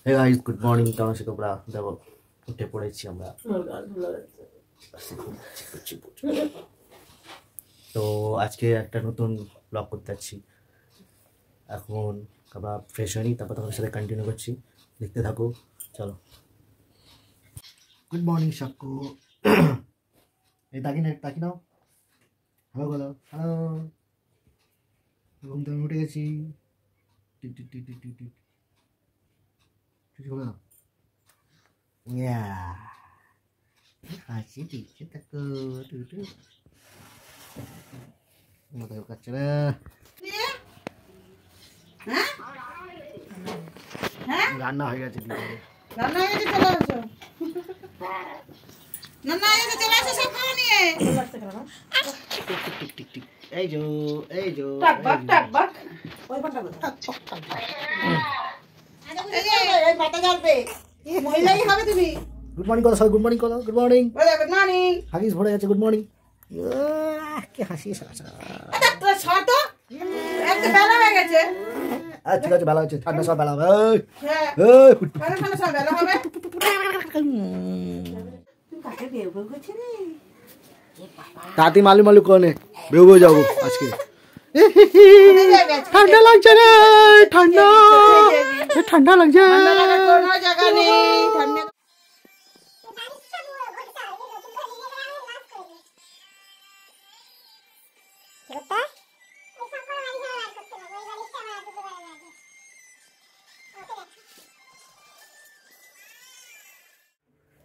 Hey guys, good morning. কেমন আছো তোমরা? দেখো উঠে পড়েছি আমরা। তো আজকে একটা নতুন ব্লগ করতে যাচ্ছি। এখন আমরা ফ্রেশ হয়নি, তারপর তোমাদের সাথে কন্টিনিউ করছি, দেখতে থাকো। চলো। Good morning Sakku. এই তাকি নাও। হ্যালো বলো। হ্যালো। ঘুম থেকে উঠে গেছি। Tick tick tick tick tick tick. কিছু বলো না। হাসি দিচ্ছে তাকে মাথায় কাটছে না। রান্না হয়ে গেছে। এই যো মহিলাই হবে তুমি। গুড মর্নিং করো সবাই, গুড মর্নিং করো। Good morning. Good morning. Huggies ভরে গেছে। Good morning. কি হাসি সারা। ঠিক আছে, বেলা হচ্ছে। ঠান্ডা সব বেলা হবে। তাতি মালু মালু কনে বেউ বেউ যাবো আজকে। ঠান্ডা লাগছে রে, ঠান্ডা লাগছে।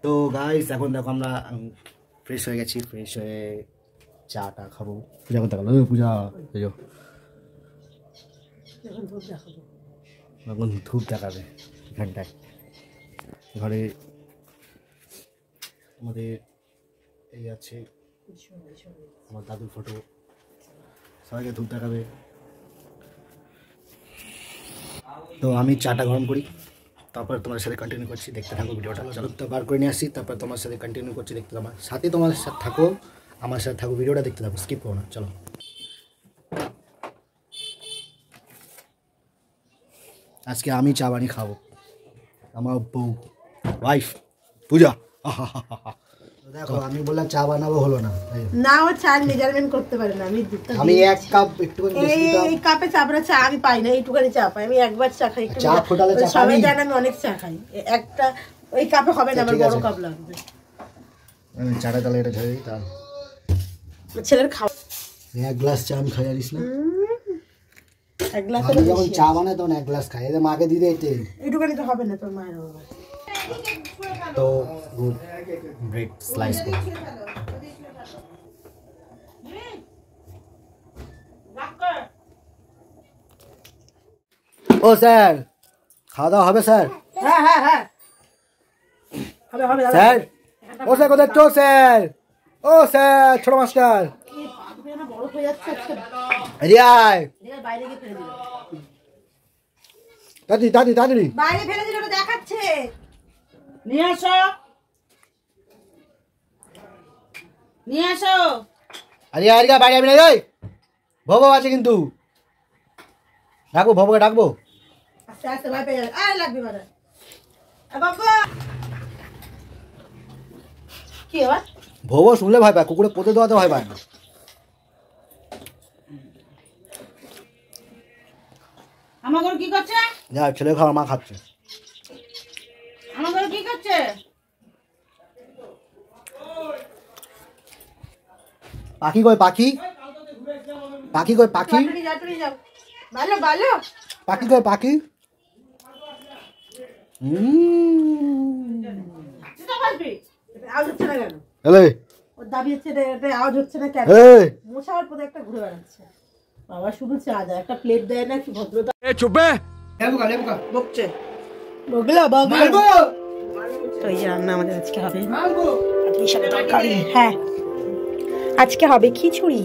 তো গাইস, এখন দেখো আমরা ফ্রেশ হয়ে গেছি। ফ্রেশ হয়ে চাটা খাবো। পূজা করতে গেল। পূজা এখন ধূপ দেখাবে এখানটায়। ঘরে আমাদের এই আছে আমার দাদুর ফটো। সবাইকে ধূপ দেখাবে। তো আমি চাটা গরম করি, তারপর তোমার সাথে কন্টিনিউ করছি, দেখতে থাকো ভিডিওটা। চলো তো বার করে নিয়ে আসি, তারপর তোমার সাথে কন্টিনিউ করছি, দেখতে থাকো। সাথে তোমার সাথে থাকো, আমার সাথে থাকো, ভিডিওটা দেখতে থাকো, স্কিপ করো না। চলো। আজকে আমি চা বানিয়ে খাবো, আমার বউ ওয়াইফ পূজা। দেখো আমি বললাম চা বানাবো, হলো না। না, ও চা মেজারমেন্ট করতে পারে না। আমি এক কাপ একটুখানি বেশি দাও। এই কাপে চা আমরা চা আমি পাই না, এইটুখানি চা পাই। আমি একবার চা খাই, একটু চা ফোটালে চা সবাই জানে আমি অনেক চা খাই। একটা ওই কাপে হবে না, আমার বড় কাপ লাগবে। আমি চাটা তাহলে এটা ঝাড়ি দাও। ছেলের খাওয়া এক গ্লাস চা আমি খাই, জানিস না? এক গ্লাস আমি যখন চা বানাই তখন এক গ্লাস খাই। এদের মাকে দিতে এইটুখানি তো হবে না, তোর মায়ের হবে। তো গুড ব্রেড স্লাইস করো। ও স্যার, খাওয়া দাওয়া হবে স্যার? হ্যাঁ হ্যাঁ হ্যাঁ হবে হবে স্যার। ও স্যার কোথায়? তো স্যার, ও স্যার, ছোট মাস্টার বড় হয়ে যাচ্ছে। রিয়াই বাইরে গিয়ে ফেলে দিল। তাড়াতাড়ি বাইরে ফেলে দিল, ওটা দেখাচ্ছে। নিয়ে আসো। আরে আরিয়া বাইরে যাবি না রে? ভবো আছে কিন্তু। ডাকবো, ভবকে ডাকবো। আস্তে আস্তে ভয় পেয়ে যাবে। আয় লাগবে মানে বাবা। কি আবার? ভবো শুনলে ভয় পায়, কুকুরে পোতে দেওয়াতে ভয় পায় না। আমার ঘরে কি করছে? যা ছেলে খাওয়া, মা খাচ্ছে। আমার ঘরে কি করছে? পাখি কই? পাখি কই? পাখি ভালো ভালো। পাখি কই? পাখি আওয়াজ হচ্ছে না কেন? ওর দাবি হচ্ছে আওয়াজ হচ্ছে না কেন? মশার পথে একটা ঘুরে বেড়াচ্ছে। বাবা শুধু চা দেয়, একটা প্লেট দেয় না। কি ভদ্রতা। বকছে তো এই যে রান্না আমাদের আজকে হবে তরকারি। হ্যাঁ, আজকে হবে খিচুড়ি।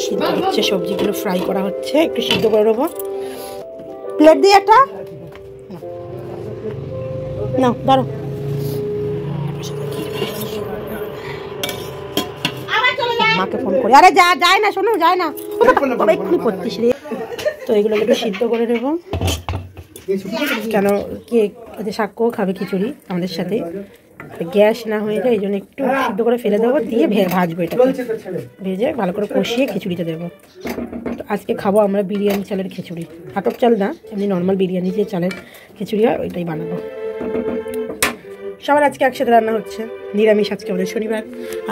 সিদ্ধ হচ্ছে, সবজিগুলো ফ্রাই করা হচ্ছে, একটু সিদ্ধ করে নেবো। প্লেট দিয়ে একটা না ধরো। মাকে ফোন করি। আরে যায় না, শোনো যায় না, এক্ষুনি করতিস রে। তো এগুলো একটু সিদ্ধ করে নেবো। কেন কে যে সাক্ষ্যও খাবে খিচুড়ি আমাদের সাথে, গ্যাস না হয়ে যায় এই জন্য একটু সিদ্ধ করে ফেলে দেবো, দিয়ে ভাজবো, এটা ভেজে ভালো করে কষিয়ে খিচুড়িতে দেবো। তো আজকে খাবো আমরা বিরিয়ানি চালের খিচুড়ি, আটক চাল না, এমনি নর্মাল বিরিয়ানি যে চালের খিচুড়ি হয় ওইটাই বানাবো। সবার আজকে একসাথে রান্না হচ্ছে, নিরামিষ আজকে আমাদের শনিবার।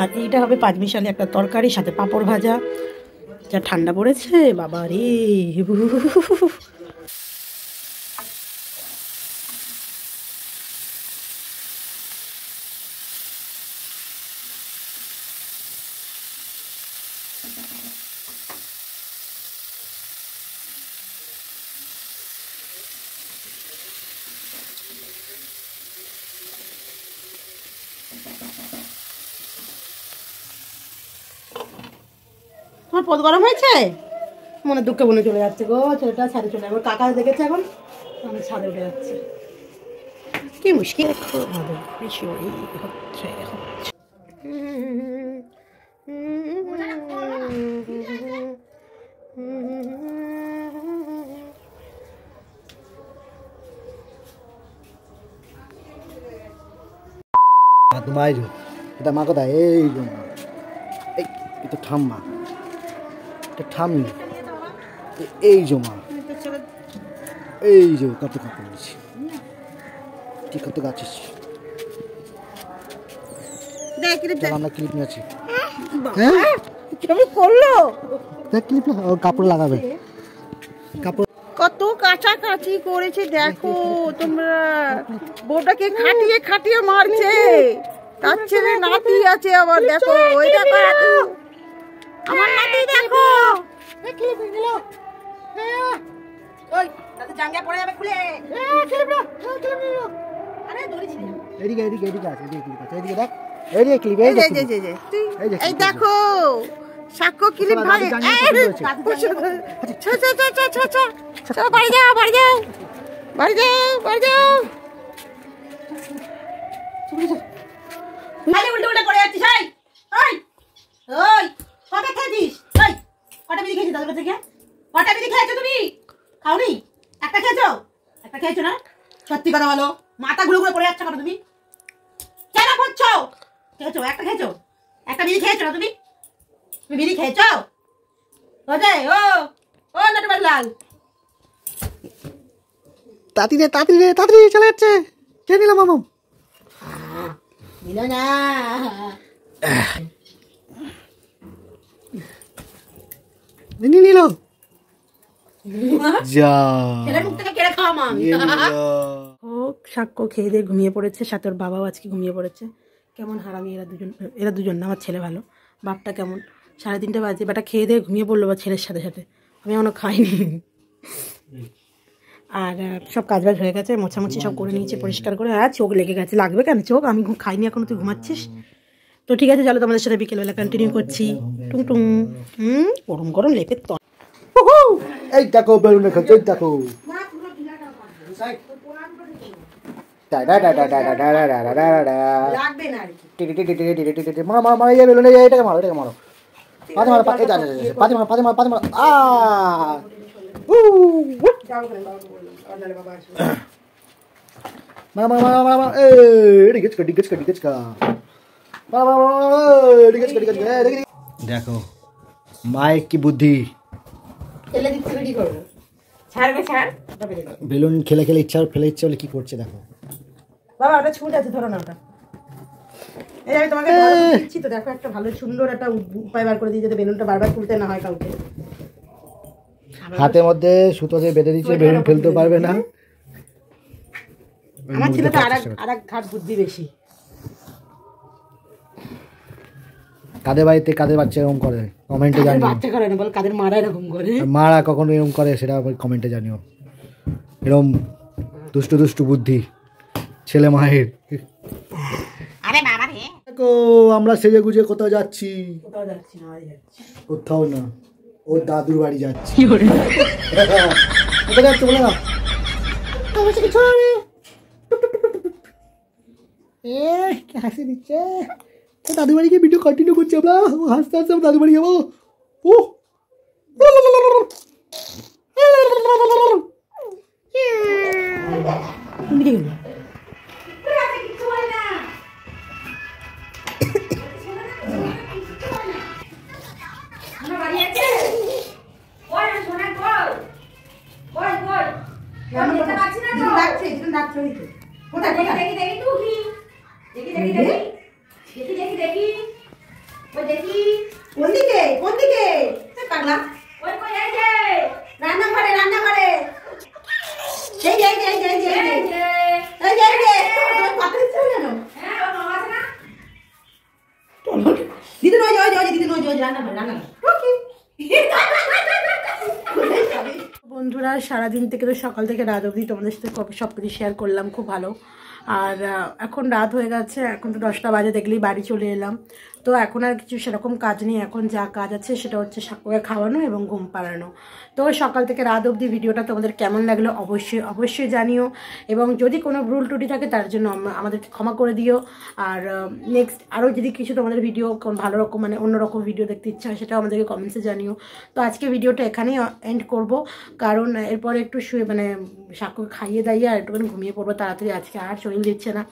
আর এইটা হবে পাঁচমিশালি একটা তরকারি, সাথে পাঁপড় ভাজা। যা ঠান্ডা পড়েছে বাবা রে। তোমার পদ গরম হয়েছে, মনে দুঃখে মনে চলে যাচ্ছে গো, ছেলেটা ছাদে চলে যাবে, কাকা দেখেছে এখন আমি ছাদে উঠে যাচ্ছে, কি মুশকিল হচ্ছে। তোমায় এটা মা কোথায়? এই এই তো থাম মা, এটা থামি, এই যে মা, এই যে কত কত বলছি, কি কত গাছিস, আমরা ক্লিপ নিয়েছি। হ্যাঁ করলো ক্লিপ কাপড় লাগাবে, কাপড় কত কাছাকাছি করেছে দেখো তোমরা, বউটাকে খাটিয়ে খাটিয়ে মারছে, তার ছেলে নাতি আছে আবার, দেখো ওই দেখো আমার নাতি, দেখো ওই তাতে জাঙ্গা পড়ে যাবে খুলে, আরে দড়ি ছিড়ে যাবে। এদিকে এদিকে এদিকে আছে, এদিকে ক্লিপ আছে, এদিকে দেখ, এদিকে ক্লিপ, এই যে এই দেখো সাক্ষ্য ক্লিপ ভাগে, বাড়ি যাও বাড়ি যাও বাড়ি যাও বাড়ি যাও, উল্টে উল্টে করে যাচ্ছিস। ওই ওই কটা খেয়েছিস? ওই কটা বিড়ি খেয়েছিস দাদুর থেকে? কটা বিড়ি খেয়েছো তুমি? খাওনি? একটা খেয়েছো? একটা খেয়েছো না? সত্যি কথা বলো, মাথা ঘুরে ঘুরে পড়ে যাচ্ছে কেন তুমি? কেন করছো? খেয়েছো? একটা খেয়েছো? একটা বিড়ি খেয়েছো না তুমি? তুমি বিড়ি খেয়েছো? ও নটবার লাল, তাড়াতাড়ি তাড়াতাড়ি তাড়াতাড়ি চলে যাচ্ছে, কে নিলাম মামা? দিল না নিল যা ও সাক্ষ্য খেয়ে দিয়ে ঘুমিয়ে পড়েছে, সাথে ওর বাবাও আজকে ঘুমিয়ে পড়েছে। কেমন হারামি এরা দুজন না, আমার ছেলে ভালো, বাপটা কেমন 3:30 বাজে, বেটা খেয়ে দিয়ে ঘুমিয়ে পড়লো বা ছেলের সাথে সাথে, আমি এখনো খাইনি। আর সব কাজবাজ হয়ে গেছে, মোছামুছি সব করে নিয়েছে পরিষ্কার করে, আর চোখ লেগে গেছে, লাগবে কেন চোখ, আমি খাইনি এখনো, তুই ঘুমাচ্ছিস তো ঠিক আছে, চলো তোমাদের সাথে বিকেলবেলা কন্টিনিউ করছি। টুং টুং গরম গরম লেপের তল, এই দেখো বেলুনে খাচ্ছে, এই দেখো বেলুনে, এটাকে মারো, এটাকে মারো, পাতে মারো, পাতে মারো, পাতে মারো, পাতে মারো, দেখো মায়ের কি বুদ্ধি, বেলুন খেলে খেলে ইচ্ছা ফেলে ইচ্ছা বলে কি করছে দেখো। বাবা ওটা ছুট আছে, ধরো না ওটা, এই আমি তোমাকে দিচ্ছি তো, দেখো একটা ভালো সুন্দর একটা উপায় বার করে দিই যাতে বেলুনটা বারবার তুলতে না হয় কাউকে। হাতের মধ্যে সুতো দিয়ে বেঁধে দিচ্ছে, বেলুন ফেলতে পারবে না। আমার ছেলে তো আরেক ঘাট বুদ্ধি বেশি। কাদের বাড়িতে কাদের বাচ্চা এরকম করে কমেন্টে জানিও, বাচ্চা করে না বল, কাদের মারা এরকম করে, মারা কখনো এরকম করে সেটা কমেন্টে জানিও। এরকম দুষ্টু দুষ্টু বুদ্ধি ছেলে মায়ের। আরে বাবা রে দেখো আমরা সেজে গুজে কোথাও যাচ্ছি, কোথাও যাচ্ছি না, কোথাও না, ও দাদুর বাড়ি যাচ্ছি। কোথায় যাচ্ছ বলে না, হাসি দিচ্ছে, দাদু বাড়ি গিয়ে ভিডিও কন্টিনিউ করছি আমরা, হাসতে হাসতে আমরা দাদু বাড়ি যাবো। ও বন্ধুরা সারাদিন থেকে তো সকাল থেকে রাত অবধি তোমাদের সাথে সব কিছু শেয়ার করলাম, খুব ভালো। আর এখন রাত হয়ে গেছে, এখন তো 10টা বাজে, দেখলেই বাড়ি চলে এলাম। তো এখন আর কিছু সেরকম কাজ নেই, এখন যা কাজ আছে সেটা হচ্ছে সাকুকে খাওয়ানো এবং ঘুম পাড়ানো। তো সকাল থেকে রাত অবধি ভিডিওটা তোমাদের কেমন লাগলো অবশ্যই জানিও, এবং যদি কোনো ভুল ত্রুটি থাকে তার জন্য আমাদেরকে ক্ষমা করে দিও। আর নেক্সট আরও যদি কিছু তোমাদের ভিডিও ভালো রকম মানে অন্যরকম ভিডিও দেখতে ইচ্ছা হয় সেটাও আমাদেরকে কমেন্টসে জানিও। তো আজকে ভিডিওটা এখানেই এন্ড করব, কারণ এরপরে একটু শুয়ে মানে সাকুকে খাইয়ে দাইয়ে আর একটুখানি ঘুমিয়ে পড়বো তাড়াতাড়ি। আজকে আর শরীর দিচ্ছে না,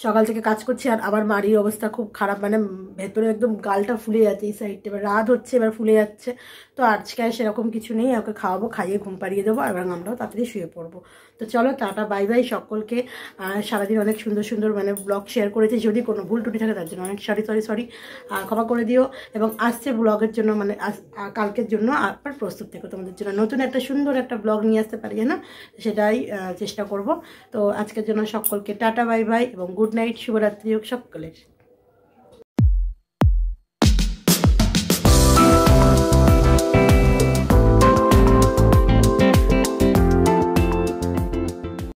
সকাল থেকে কাজ করছি। আর আবার মারির অবস্থা খুব খারাপ, মানে ভেতরে একদম গালটা ফুলে যাচ্ছে এই সাইডটা, এবার রাত হচ্ছে এবার ফুলে যাচ্ছে। তো আজকে আর সেরকম কিছু নেই, ওকে খাওয়াবো, খাইয়ে ঘুম পাড়িয়ে দেবো এবং আমরাও তাড়াতাড়ি শুয়ে পড়বো। তো চলো টাটা বাই বাই সকলকে। সারাদিন অনেক সুন্দর সুন্দর মানে ব্লগ শেয়ার করেছি, যদি কোনো ভুল ত্রুটি থাকে তার জন্য অনেক সরি ক্ষমা করে দিও। এবং আসছে ব্লগের জন্য মানে কালকের জন্য আবার প্রস্তুত থেকো, তোমাদের জন্য নতুন একটা সুন্দর একটা ব্লগ নিয়ে আসতে পারি না, সেটাই চেষ্টা করব। তো আজকের জন্য সকলকে টাটা বাই বাই এবং গুড নাইট, শুভরাত্রি হোক সকলের।